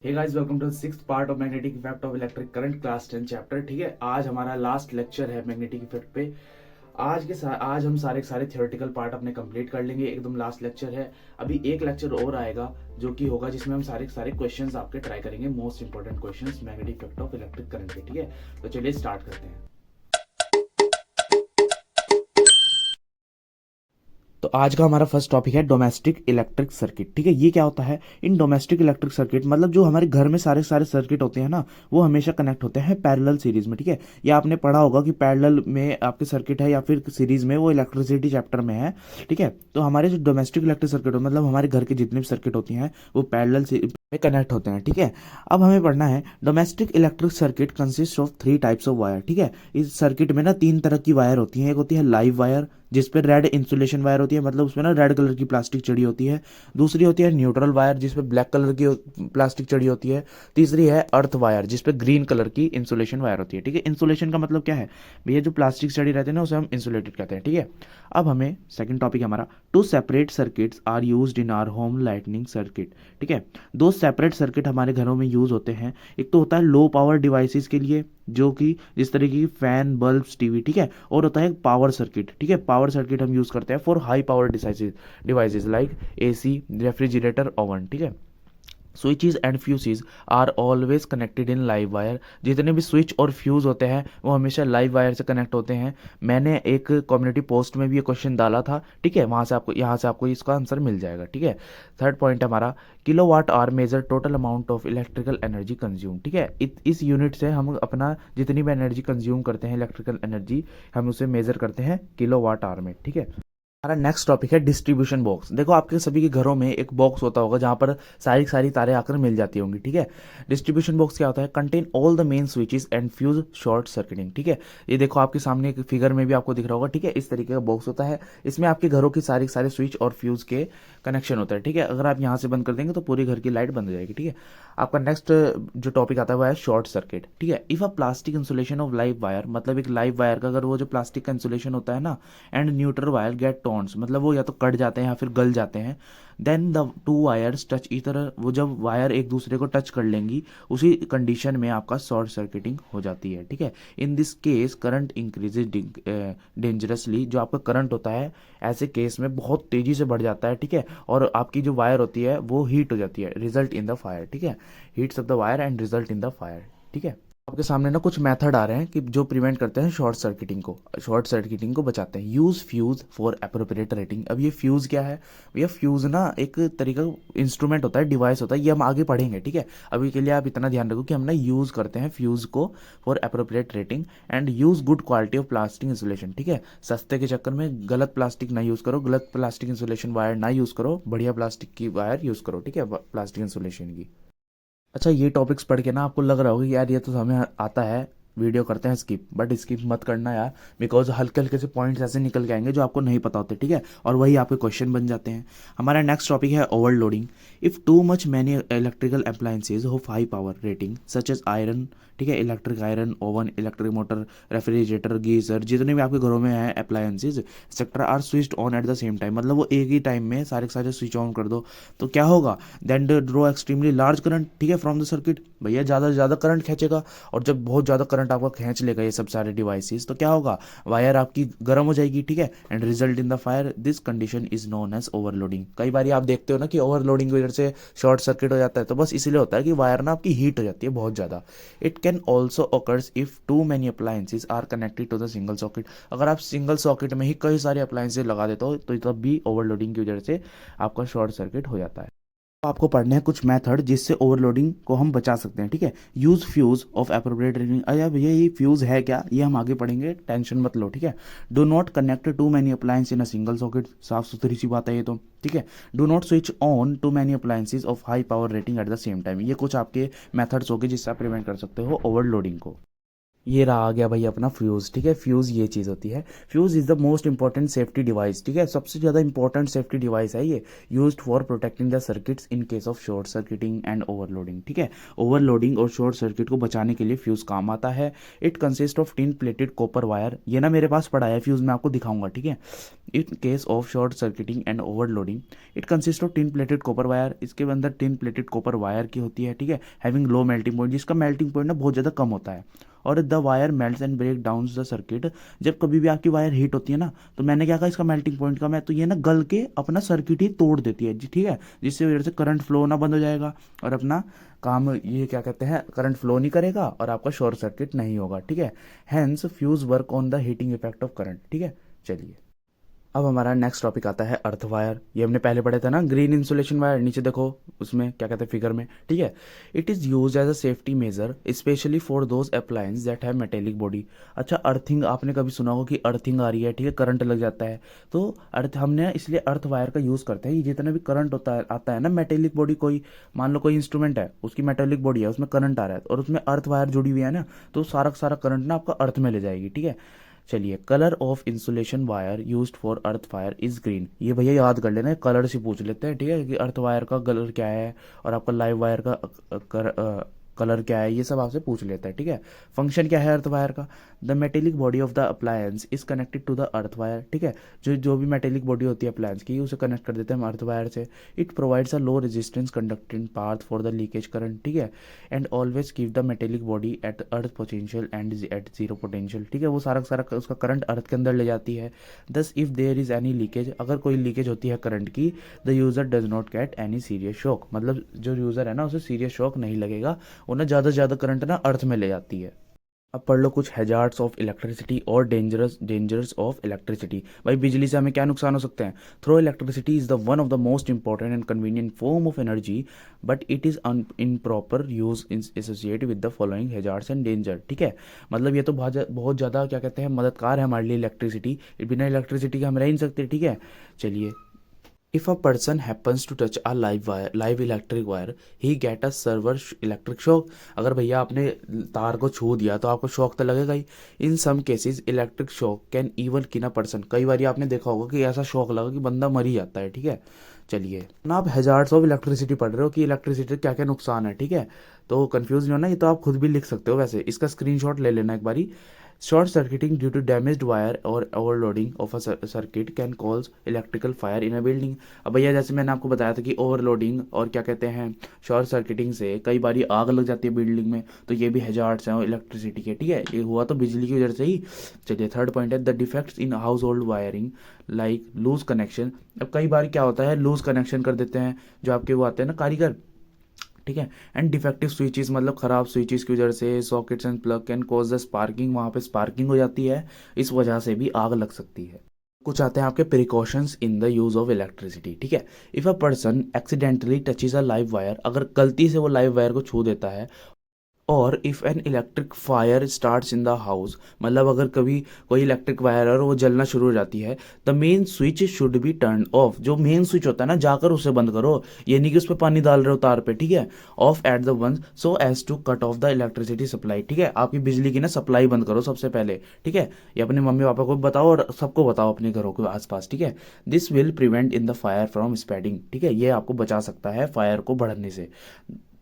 Hey guys, welcome to sixth part of magnetic effect of electric current class 10 chapter. ठीक है, आज हमारा last lecture है magnetic effect पे। आज हम सारे सारे थियोरेटिकल पार्ट अपने कंप्लीट कर लेंगे। एकदम लास्ट लेक्चर है। अभी एक लेक्चर और आएगा जो कि होगा जिसमें हम सारे सारे क्वेश्चंस आपके ट्राई करेंगे, most important questions magnetic effect of electric current के। ठीक है, तो चलिए स्टार्ट करते हैं। तो आज का हमारा फर्स्ट टॉपिक है डोमेस्टिक इलेक्ट्रिक सर्किट। ठीक है, ये क्या होता है? इन डोमेस्टिक इलेक्ट्रिक सर्किट मतलब जो हमारे घर में सारे सारे सर्किट होते हैं ना, वो हमेशा कनेक्ट होते हैं पैरेलल सीरीज में। ठीक है, या आपने पढ़ा होगा कि पैरेलल में आपके सर्किट है या फिर सीरीज में, वो इलेक्ट्रिसिटी चैप्टर में है। ठीक है, तो हमारे जो डोमेस्टिक इलेक्ट्रिक सर्किट हो मतलब हमारे घर के जितने भी सर्किट होती हैं वो पैरेलल में कनेक्ट होते हैं। ठीक है, अब हमें पढ़ना है domestic electric circuit consist of three types of wire. ठीक है, इस सर्किट में ना तीन तरह की वायर होती हैं। एक होती है लाइव वायर जिस पे रेड इंसुलेशन वायर होती है, मतलब उसमें ना रेड कलर की प्लास्टिक चढ़ी होती है। दूसरी होती है न्यूट्रल वायर जिस पे ब्लैक कलर की प्लास्टिक चढ़ी होती है। तीसरी है अर्थ वायर जिस पे ग्रीन कलर की इंसुलेशन वायर होती है। ठीक है, इंसुलेशन का मतलब क्या है भैया? जो प्लास्टिक चढ़ी रहती है ना, उसे हम इंसुलेटेड कहते हैं। ठीक है, अब हमें सेकंड टॉपिक हमारा two separate circuits are used in our home lightning circuit. ठीक है, दो सेपरेट सर्किट हमारे घरों में यूज होते हैं। एक तो होता है लो पावर डिवाइसेस के लिए, जो कि जिस तरीके की फैन, बल्ब, टीवी। ठीक है, और होता है पावर सर्किट। ठीक है, पावर सर्किट हम यूज करते हैं for high power devices like AC, refrigerator, oven. ठीक है, switches and fuses are always connected in live wire. जितने भी स्विच और फ्यूज होते हैं वो हमेशा लाइव वायर से कनेक्ट होते हैं। मैंने एक कम्युनिटी पोस्ट में भी ये क्वेश्चन डाला था। ठीक है, वहाँ से आपको, यहाँ से आपको इसका आंसर मिल जाएगा। ठीक है, थर्ड पॉइंट हमारा kilowatt hour measure total amount of electrical energy consume. ठीक है, इस यूनिट से हम अपना जितनी भी एनर्जी कंज्यूम करते हैं, इलेक्ट्रिकल एनर्जी, हम उसे मेजर करते हैं किलोवाट आवर में। ठीक है, हमारा नेक्स्ट टॉपिक है डिस्ट्रीब्यूशन बॉक्स। देखो, आपके सभी के घरों में एक बॉक्स होता होगा जहां पर सारी सारी तारें आकर मिल जाती होंगी। ठीक है, डिस्ट्रीब्यूशन बॉक्स क्या होता है? Contain all the main switches and fuse short circuiting. ठीक है, ये देखो आपके सामने एक फिगर में भी आपको दिख रहा होगा। ठीक है, इस तरीके का बॉक्स होता है। इसमें आपके घरों की सारी सारे स्विच और फ्यूज के कनेक्शन होता है। ठीक है, अगर आप यहाँ से बंद कर देंगे तो पूरी घर की लाइट बंद हो जाएगी। ठीक है, आपका नेक्स्ट जो टॉपिक आता है वो है शॉर्ट सर्किट। ठीक है, if a plastic insulation of live wire, मतलब एक लाइव वायर का अगर वो जो प्लास्टिक का इंसुलेशन होता है ना, and neutral wire gate Tons, मतलब वो या तो कट जाते हैं या फिर गल जाते हैं, then the two wires touch each other, वो जब वायर एक दूसरे को टच कर लेंगी उसी कंडीशन में आपका शॉर्ट सर्किटिंग हो जाती है। ठीक है, in this case current increases dangerously. जो आपका करंट होता है ऐसे केस में बहुत तेजी से बढ़ जाता है। ठीक है, और आपकी जो वायर होती है वो हीट हो जाती है, रिजल्ट इन द फायर। ठीक है, heats of the wire and result in the fire. ठीक है, आपके सामने ना कुछ मेथड आ रहे हैं कि जो प्रिवेंट करते हैं शॉर्ट सर्किटिंग को बचाते हैं। Use fuse for appropriate rating. अब ये फ्यूज क्या है भैया? फ्यूज ना एक तरीका इंस्ट्रूमेंट होता है, डिवाइस होता है, ये हम आगे पढ़ेंगे। ठीक है, अभी के लिए आप इतना ध्यान रखो कि हम ना यूज करते हैं फ्यूज को for appropriate rating and use good quality of plastic insulation. ठीक है, सस्ते के चक्कर में गलत प्लास्टिक ना यूज करो, गलत प्लास्टिक इंसुलेशन वायर ना यूज करो, बढ़िया प्लास्टिक की वायर यूज करो। ठीक है, प्लास्टिक इंसुलेशन की। अच्छा, ये टॉपिक्स पढ़ के ना आपको लग रहा होगा कि यार ये तो हमें आता है, वीडियो करते हैं स्किप, बट स्किप मत करना यार, बिकॉज हल्के हल्के से पॉइंट्स ऐसे निकल के आएंगे जो आपको नहीं पता होते। ठीक है, और वही आपके क्वेश्चन बन जाते हैं। हमारा नेक्स्ट टॉपिक है overloading. If too much many electrical appliances of high power rating such as iron, ठीक है, electric iron, oven, electric motor, refrigerator, geyser, जितने भी आपके घरों में हैं appliances sector are switched on at the same time, मतलब वो एक ही टाइम में सारे के सारे स्विच ऑन कर दो तो क्या होगा? Then draw extremely large current. ठीक है, फ्रॉम द सर्किट। भैया ज़्यादा से ज़्यादा करंट खींचेगा, और जब बहुत ज़्यादा करंट आपका खींच लेगा ये सब सारे डिवाइसेस, तो क्या होगा? वायर आपकी गर्म हो जाएगी। ठीक है, and result in the fire. This condition is known as overloading. कई बार आप देखते हो ना कि ओवरलोडिंग की वजह से शॉर्ट सर्किट हो जाता है, तो बस इसलिए होता है कि वायर ना आपकी हीट हो जाती है बहुत ज़्यादा। It can also occurs if too many appliances are connected to the single socket। अगर आप सिंगल सॉकेट में ही कई सारे अप्लायंसेज लगा देते हो तो तब भी ओवरलोडिंग की वजह से आपका शॉर्ट सर्किट हो जाता है। आपको पढ़ने हैं कुछ मेथड जिससे ओवरलोडिंग को हम बचा सकते हैं। ठीक है, use fuse of appropriate rating. अरे भैया ये फ्यूज है क्या? ये हम आगे पढ़ेंगे, टेंशन मत लो। ठीक है, do not connect too many appliance in a single socket. साफ सुथरी सी बात है ये तो। ठीक है, do not switch on too many appliances of high power rating at the same time. ये कुछ आपके मेथड्स होंगे जिससे आप प्रिवेंट कर सकते हो ओवरलोडिंग को। ये रहा आ गया भाई अपना फ्यूज़, ठीक है। फ्यूज़ ये चीज़ होती है। Fuse is the most important safety device, ठीक है। सबसे ज़्यादा इंपॉर्टेंट सेफ्टी डिवाइस है ये, used for protecting the circuits in case of short circuiting and overloading, ठीक है। ओवरलोडिंग और शॉर्ट सर्किट को बचाने के लिए फ्यूज़ काम आता है। It consist of tin plated copper wire, ये ना मेरे पास पड़ा है फ्यूज़, मैं आपको दिखाऊंगा, ठीक है। In case of short circuiting and overloading, it consist of tin plated copper wire, इसके अंदर टिन प्लेटेड कॉपर वायर की होती है, ठीक है। हैविंग लो मेल्टिंग पॉइंट, जिसका मेल्टिंग पॉइंट ना बहुत ज़्यादा कम होता है। और the wire melts and break down the circuit, जब कभी भी आपकी वायर हीट होती है ना, तो मैंने क्या कहा इसका मेल्टिंग पॉइंट का मैं, तो ये ना गल के अपना सर्किट ही तोड़ देती है जी, ठीक है। जिससे वजह से करंट फ्लो ना बंद हो जाएगा और अपना काम ये क्या कहते हैं करंट फ्लो नहीं करेगा और आपका शॉर्ट सर्किट नहीं होगा, ठीक है। Hence fuse work on the heating effect of current, ठीक है। चलिए अब हमारा नेक्स्ट टॉपिक आता है अर्थ वायर। ये हमने पहले पढ़े थे ना, ग्रीन इंसुलेशन वायर, नीचे देखो उसमें क्या कहते हैं फिगर में, ठीक है। It is use as a safety measure specially for those appliance that have metallic body. अच्छा, अर्थिंग आपने कभी सुना होगा कि अर्थिंग आ रही है, ठीक है, करंट लग जाता है, तो अर्थ हमने इसलिए अर्थ वायर का यूज़ करते हैं। ये जितना भी करंट होता है आता है ना, मेटेलिक बॉडी, कोई मान लो कोई इंस्ट्रूमेंट है, उसकी मेटेलिक बॉडी है, उसमें करंट आ रहा है और उसमें अर्थ वायर जुड़ी हुई है ना, तो सारा सारा करंट ना आपका अर्थ में ले जाएगी, ठीक है। चलिए, colour of insulation wire used for earth wire is green. ये भैया याद कर लेना, कलर से पूछ लेते हैं, ठीक है, कि अर्थ वायर का कलर क्या है और आपका लाइव वायर का कलर क्या है, ये सब आपसे पूछ लेता है, ठीक है। फंक्शन क्या है अर्थ वायर का, the metallic body of the appliance is connected to the earth wire, ठीक है। जो जो भी मेटेलिक बॉडी होती है अप्लायंस की, उसे कनेक्ट कर देते हैं हम अर्थ वायर से। It provides a low resistance conducting path for the leakage current, ठीक है। And always keep the metallic body at earth potential and at zero potential, ठीक है। वो सारा सारा उसका करंट अर्थ के अंदर ले जाती है। Thus if there is any leakage, अगर कोई लीकेज होती है करंट की, the user does not get any serious shock, मतलब जो यूजर है ना उसे सीरियस शॉक नहीं लगेगा, वो ना ज़्यादा से ज़्यादा करंट ना अर्थ में ले जाती है। अब पढ़ लो कुछ हैजार्ड्स ऑफ इलेक्ट्रिसिटी और डेंजरस डेंजर्स ऑफ इलेक्ट्रिसिटी। भाई बिजली से हमें क्या नुकसान हो सकते हैं। Though electricity is the one of the most important and convenient form of energy, but it is improper use associate with the following hazards and danger, ठीक है। मतलब ये तो बहुत ज़्यादा क्या कहते हैं मददगार है हमारे लिए इलेक्ट्रिसिटी, बिना इलेक्ट्रिसिटी के हम रह ही नहीं सकते, ठीक है। चलिए, if a person happens to touch a live electric wire, he get a server electric shock। अगर भैया आपने तार को छू दिया तो आपको शॉक तो लगेगा ही। In some cases electric shock can even kill a person, कई बार आपने देखा होगा कि ऐसा शॉक लगा कि बंदा मर ही जाता है, ठीक है। चलिए ना, आप हैजार्ड्स ऑफ इलेक्ट्रिसिटी पढ़ रहे हो कि इलेक्ट्रिसिटी क्या क्या नुकसान है, ठीक है। तो कंफ्यूज नहीं होना, ये तो आप खुद भी लिख सकते हो, वैसे इसका स्क्रीनशॉट ले लेना एक बारी। Short circuiting due to damaged wire और overloading of a circuit can cause electrical fire in a building. अब भैया जैसे मैंने आपको बताया था कि ओवरलोडिंग और क्या कहते हैं शॉर्ट सर्किटिंग से कई बार आग लग जाती है बिल्डिंग में, तो ये भी हैजार्ड्स हैं इलेक्ट्रिसिटी के, ठीक है। ये हुआ तो बिजली की वजह से ही। चलिए, थर्ड पॉइंट है the defects in house hold wiring like loose connection. अब कई बार क्या होता है, लूज कनेक्शन कर देते हैं जो आपके वो आते हैं ना कारीगर, ठीक है। एंड डिफेक्टिव स्विचेस, मतलब खराब स्विचेस की वजह से sockets and plug can cause the sparking, वहाँ पे स्पार्किंग हो जाती है, इस वजह से भी आग लग सकती है। कुछ आते हैं आपके precautions in the use of electricity, ठीक है। If a person accidentally touches a live wire, अगर गलती से वो लाइव वायर को छू देता है, और if an electric fire starts in the house, मतलब अगर कभी कोई इलेक्ट्रिक वायर है और वो जलना शुरू हो जाती है, the main switch should be turn off. जो मेन स्विच होता है ना, जाकर उसे बंद करो, ये नहीं कि उस पर पानी डाल रहे हो तार पे, ठीक है। Off at the one so as to cut off the electricity supply, ठीक है। आपकी बिजली की ना सप्लाई बंद करो सबसे पहले, ठीक है। ये अपने मम्मी पापा को भी बताओ और सबको बताओ अपने घरों के आसपास, ठीक है। This will prevent in the fire from spreading, ठीक है, ये आपको बचा सकता है फायर को बढ़ने से।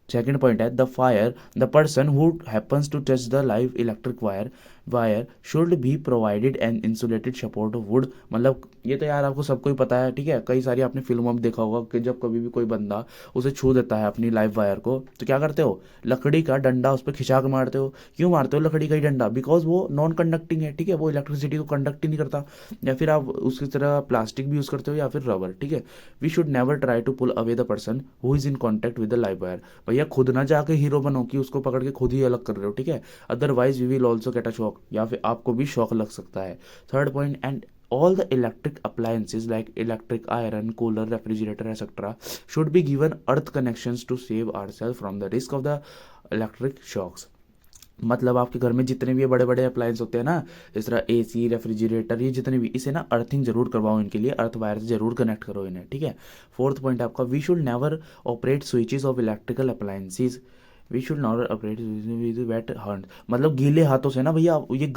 सेकेंड पॉइंट है the fire, the person who happens to touch the live electric wire should be provided an insulated support of wood. मतलब ये तो यार आपको सबको ही पता है, ठीक है। कई सारी आपने फिल्मों में देखा होगा कि जब कभी भी कोई बंदा उसे छू देता है अपनी लाइव वायर को, तो क्या करते हो, लकड़ी का डंडा उस पर खिंचा के मारते हो। क्यों मारते हो लकड़ी का ही डंडा, बिकॉज वो नॉन कंडक्टिंग है, ठीक है, वो इलेक्ट्रिसिटी को कंडक्ट ही नहीं करता। या फिर आप उसकी तरह प्लास्टिक भी यूज़ करते हो या फिर रबर, ठीक है। We should never try to pull away the person who is in contact with the live wire. भैया खुद ना जाके हीरो बनो कि उसको पकड़ के खुद ही अलग कर रहे हो, ठीक है। Otherwise we will also get a shock, या फिर आपको भी शॉक लग सकता है। Third point, and all the electric appliances like electric iron, cooler, refrigerator, etc. should be given earth connections to save ourselves from the risk of the electric shocks। मतलब आपके घर में जितने भी बड़े बड़े अप्लायंस होते हैं ना, इस तरह एसी, रेफ्रिजरेटर, ये जितने भी, इसे ना अर्थिंग जरूर करवाओ, इनके लिए अर्थ वायर से जरूर कनेक्ट करो इन्हें, ठीक है। फोर्थ पॉइंट आपका, we should never operate switches of electrical appliances we should not operate with wet hand, मतलब गीले हाथों से ना भैया, ये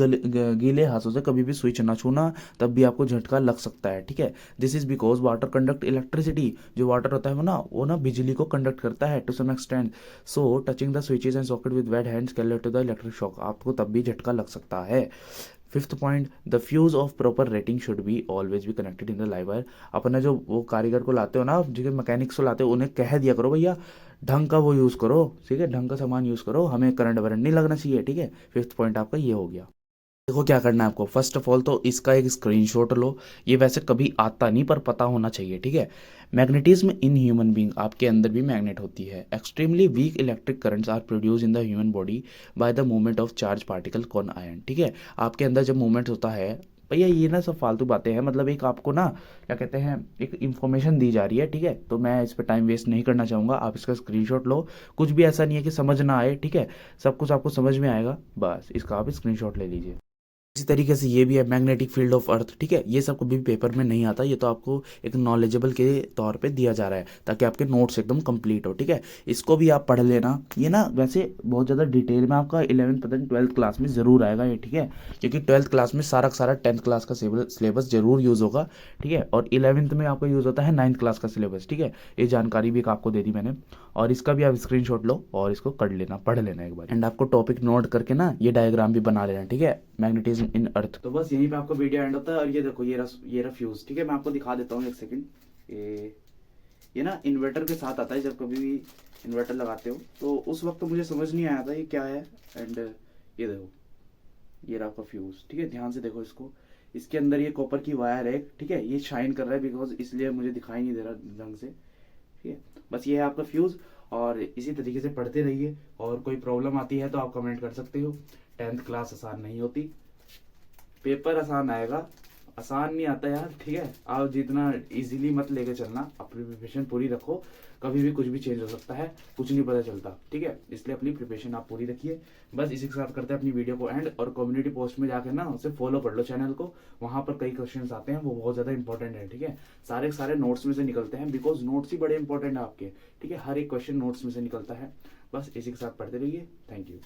गीले हाथों से कभी भी स्विच ना छूना, तब भी आपको झटका लग सकता है, ठीक है। This is because water conduct electricity, जो वाटर होता है वो ना बिजली को कंडक्ट करता है to some extent, so touching the switches and socket with wet hands can lead to the electric shock, आपको तब भी झटका लग सकता है। Fifth point, the fuse of proper rating should be always be connected in the live wire. अपने जो वो कारीगर को लाते हो ना, जो मैकेनिक्स को लाते हो, उन्हें कह दिया करो भैया ढंग का वो यूज़ करो, ठीक है, ढंग का सामान यूज़ करो, हमें करंट वरंट नहीं लगना चाहिए, ठीक है। फिफ्थ पॉइंट आपका ये हो गया। देखो क्या करना है आपको, फर्स्ट ऑफ ऑल तो इसका एक स्क्रीनशॉट लो, ये वैसे कभी आता नहीं पर पता होना चाहिए, ठीक है। मैग्नेटिज्म इन ह्यूमन बीइंग, आपके अंदर भी मैग्नेट होती है। Extremely weak electric currents are produce in the human body by the movement of charge particle कॉन आयन, ठीक है। आपके अंदर जब मूवमेंट होता है, भैया ये ना सब फालतू बातें हैं, मतलब एक आपको ना क्या कहते हैं, एक इन्फॉर्मेशन दी जा रही है, ठीक है। तो मैं इस पर टाइम वेस्ट नहीं करना चाहूँगा, आप इसका स्क्रीनशॉट लो, कुछ भी ऐसा नहीं है कि समझ ना आए, ठीक है, सब कुछ आपको समझ में आएगा, बस इसका आप स्क्रीनशॉट ले लीजिए। इसी तरीके से ये भी है मैग्नेटिक फील्ड ऑफ अर्थ, ठीक है। ये सब कभी भी पेपर में नहीं आता, ये तो आपको एक नॉलेजेबल के तौर पे दिया जा रहा है ताकि आपके नोट्स एकदम कंप्लीट हो, ठीक है। इसको भी आप पढ़ लेना, ये ना वैसे बहुत ज़्यादा डिटेल में आपका 11th पता नहीं 12th क्लास में ज़रूर आएगा ये, ठीक है, क्योंकि 12th क्लास में सारा का सारा 10th क्लास का सिलेबस जरूर यूज़ होगा, ठीक है। और 11th में आपका यूज़ होता है 9th क्लास का सिलेबस, ठीक है। ये जानकारी भी एक आपको दे दी मैंने, और इसका भी आप स्क्रीनशॉट लो और इसको कर लेना, पढ़ लेना एक बार, एंड आपको टॉपिक नोट करके ना ये डायग्राम भी बना लेना, ठीक है, मैग्नेटिज्म इन अर्थ। तो बस यहीं पे आपका वीडियो एंड होता है। और ये देखो ये रहा फ्यूज, ठीक है, मैं आपको दिखा देता हूँ एक सेकंड। ये ना इन्वर्टर के साथ आता है, जब कभी भी इन्वर्टर लगाते हो तो उस वक्त तो मुझे समझ नहीं आया था ये क्या है। एंड ये देखो, ये रहा आपका फ्यूज, ठीक है, ध्यान से देखो इसको, इसके अंदर ये कॉपर की वायर है, ठीक है, ये शाइन कर रहा है बिकॉज इसलिए मुझे दिखाई नहीं दे रहा ढंग से, ठीक है। बस ये है आपका फ्यूज, और इसी तरीके से पढ़ते रहिए, और कोई प्रॉब्लम आती है तो आप कमेंट कर सकते हो। 10th क्लास आसान नहीं होती, पेपर आसान आएगा, आसान नहीं आता यार, ठीक है। आप जितना इजीली मत लेके चलना, अपनी प्रिपरेशन पूरी रखो, कभी भी कुछ भी चेंज हो सकता है, कुछ नहीं पता चलता, ठीक है, इसलिए अपनी प्रिपरेशन आप पूरी रखिए। बस इसी के साथ करते हैं अपनी वीडियो को एंड, और कम्युनिटी पोस्ट में जाकर ना उसे फॉलो कर लो चैनल को, वहां पर कई क्वेश्चंस आते हैं, वो बहुत ज्यादा इंपॉर्टेंट है, ठीक है। सारे के सारे नोट्स में से निकलते हैं, बिकॉज नोट्स ही बड़े इंपॉर्टेंट है आपके, ठीक है, हर एक क्वेश्चन नोट्स में से निकलता है। बस इसी के साथ पढ़ते रहिए, थैंक यू।